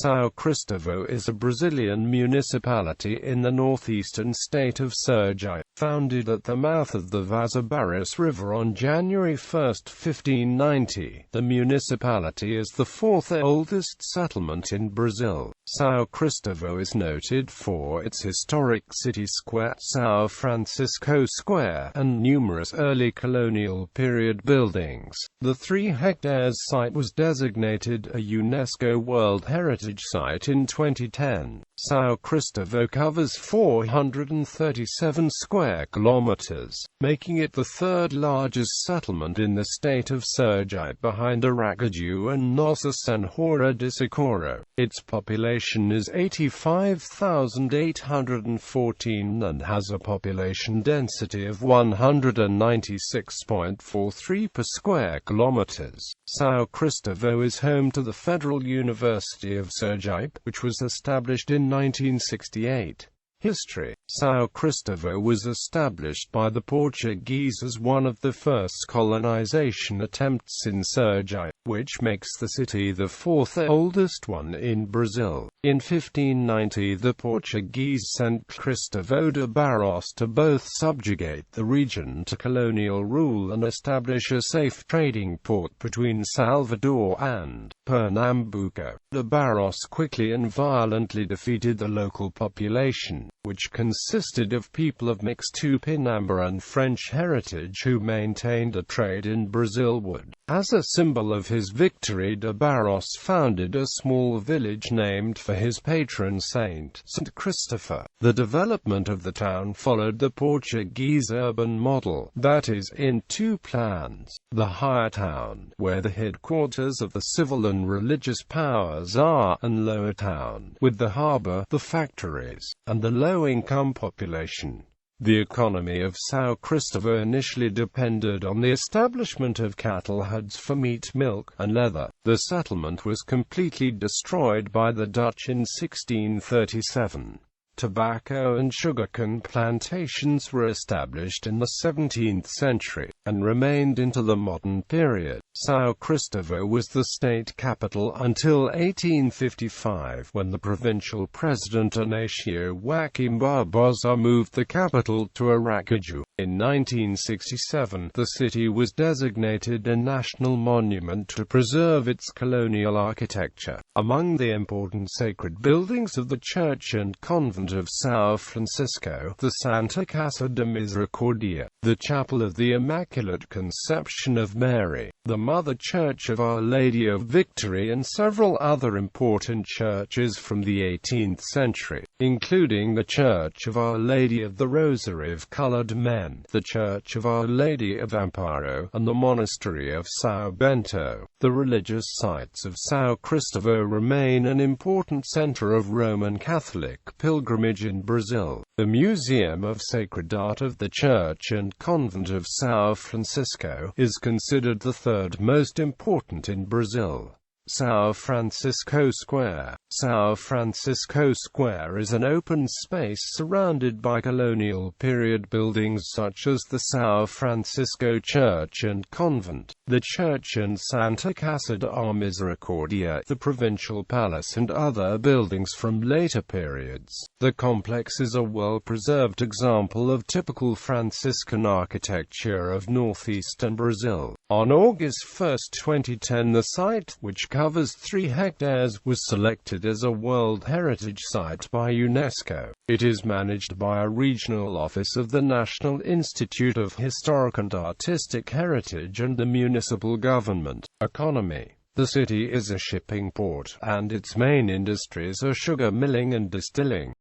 São Cristóvão is a Brazilian municipality in the northeastern state of Sergipe, founded at the mouth of the Vaza-Barris River on January 1, 1590. The municipality is the fourth oldest settlement in Brazil. São Cristóvão is noted for its historic city square, São Francisco Square, and numerous early colonial period buildings. The 3 hectares site was designated a UNESCO World Heritage Site in 2010. São Cristóvão covers 437 square kilometers, making it the third largest settlement in the state of Sergipe behind Aracaju and Nossa Senhora de Socorro. Its population is 85,814 and has a population density of 196.43 per square kilometers. São Cristóvão is home to the Federal University of Sergipe, which was established in 1968. History. São Cristóvão was established by the Portuguese as one of the first colonization attempts in Sergipe, which makes the city the fourth oldest one in Brazil. In 1590 the Portuguese sent Cristóvão de Barros to both subjugate the region to colonial rule and establish a safe trading port between Salvador and Pernambuco. De Barros quickly and violently defeated the local population, which consisted of people of mixed Tupinamba and French heritage who maintained a trade in Brazil wood. As a symbol of his victory, De Barros founded a small village named for his patron saint, St. Christopher. The development of the town followed the Portuguese urban model, that is, in 2 plans: the higher town, where the headquarters of the civil and religious powers are, and lower town, with the harbour, the factories, and the low-income population. The economy of São Cristóvão initially depended on the establishment of cattle herds for meat, milk, and leather. The settlement was completely destroyed by the Dutch in 1637. Tobacco and sugarcane plantations were established in the 17th century, and remained into the modern period. São Cristóvão was the state capital until 1855, when the provincial president Inácio Joaquim Barbosa moved the capital to Aracaju. In 1967, the city was designated a national monument to preserve its colonial architecture. Among the important sacred buildings of the church and convent of São Francisco, the Santa Casa de Misericordia, the Chapel of the Immaculate Conception of Mary, the Mother Church of Our Lady of Victory, and several other important churches from the 18th century, including the Church of Our Lady of the Rosary of Colored Men, the Church of Our Lady of Amparo, and the Monastery of São Bento. The religious sites of São Cristóvão remain an important center of Roman Catholic pilgrimage in Brazil. The Museum of Sacred Art of the Church and Convent of São Francisco is considered the third most important in Brazil. São Francisco Square. São Francisco Square is an open space surrounded by colonial period buildings such as the São Francisco Church and Convent, the church and Santa Casa de Misericordia, the provincial palace, and other buildings from later periods. The complex is a well-preserved example of typical Franciscan architecture of northeastern Brazil. On August 1, 2010, the site, which covers 3 hectares, was selected as a World Heritage Site by UNESCO. It is managed by a regional office of the National Institute of Historic and Artistic Heritage and the municipal government. Economy. The city is a shipping port, and its main industries are sugar milling and distilling.